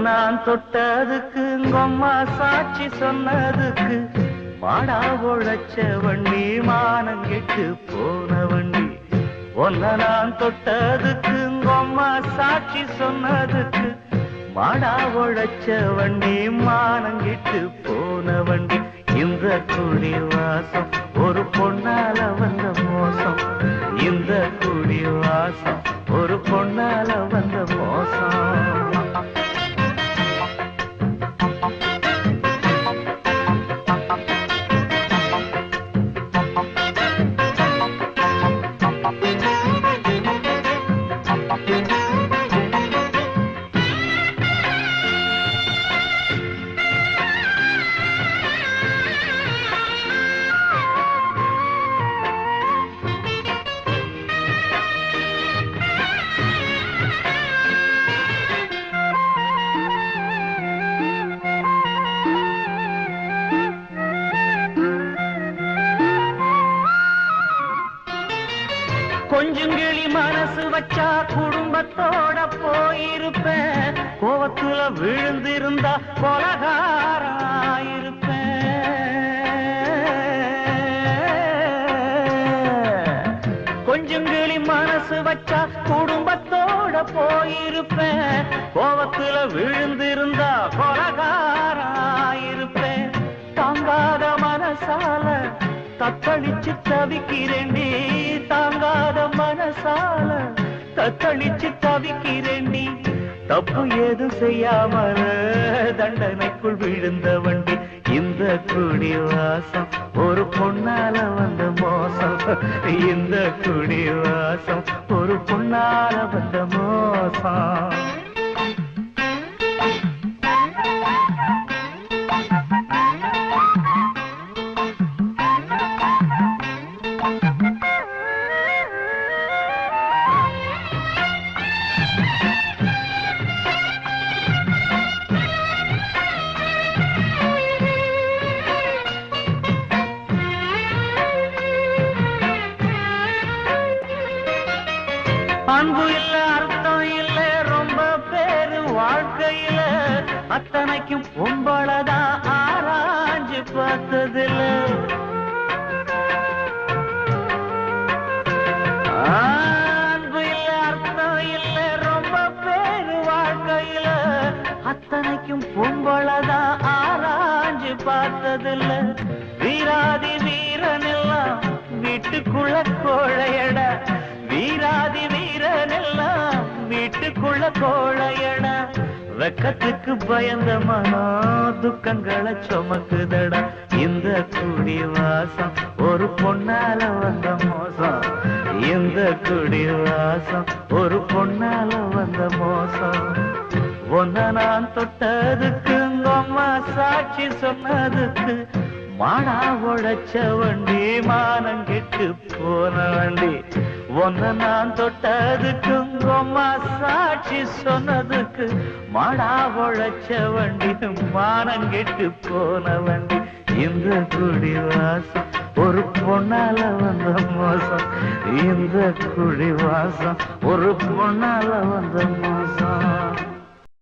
நான் தொட்டதுக்கு உங்கம்மா சாட்சி சொன்னதுக்கு மாடா உழைச்ச வண்டி மானம் கெட்டு போன வண்டி. ஒன்ன நான் தொட்டதுக்கு உங்கம்மா சாட்சி சொன்னதுக்கு மாடா உழைச்ச வண்டி மானம் கெட்டு போன வண்டி. இந்த குடி வாசம் ஒரு பொண்ணால வந்த மோசம். இந்த குடி வாசம் ஒரு பொண்ணால வந்த மோசம். கொஞ்சம் கிளி மனசு வச்சா குடும்பத்தோட போயிருப்பேன். கோவத்துல விழுந்திருந்தா கொலகாராயிருப்பேன். கொஞ்சம் கிளி மனசு வச்சா குடும்பத்தோட போயிருப்பேன். கோவத்துல விழுந்திருந்தா கொலகாராயிருப்பேன். தாங்காத மனசால தத்தளிச்சு தவிக்கிறேண்டி. தாங்காத மனசால தத்தளிச்சு தவிக்கிறேண்டி. தப்பு ஏது செய்யாமல தண்டனைக்குள் விழுந்த வண்டி. இந்த குடி வாசம் ஒரு பொண்ணால வந்த மோசம். இந்த குடி வாசம் ஒரு பொண்ணால வந்த மோசம். அன்பு இல்ல அர்த்தம் இல்ல ரொம்ப பேரு வாழ்க்கையில. அத்தனைக்கும் பொம்பளதான் ஆராய்ஞ்சு பார்த்ததில்ல. அன்பு இல்ல அர்த்தம் இல்ல ரொம்ப பேரு வாழ்க்கையில. அத்தனைக்கும் பொம்பளதான் ஆராய்ஞ்சு பார்த்ததில்ல. வீராதி வீரன் எல்லாம் வீட்டுக்குள்ள கோழையட. வீராதி வீரனெல்லாம் வீட்டுக்குள்ள கோழையடா. வெக்கத்துக்கு பயந்த மனோ துக்கங்களை சுமக்குதடா. இந்த குடி வாசம் ஒரு பொண்ணால வந்த மோசம். இந்த குடி வாசம் ஒரு பொண்ணால வந்த மோசம். ஒன்ன நான் தொட்டதுக்கு உங்கம்மா சாட்சி சொன்னதுக்கு மாடா உழைச்ச வண்டி மானம் கெட்டு போன வண்டி. ஒன்ன நான் தொட்டதுக்கு உங்கம்மா சாட்சி சொன்னதுக்கு மாடா உழைச்ச வண்டி மானம் கெட்டு போன வண்டி. இந்த குடி வாசம் ஒரு பொண்ணால வந்த மோசம். இந்த குடி வாசம் ஒரு பொண்ணால வந்த மோசம்.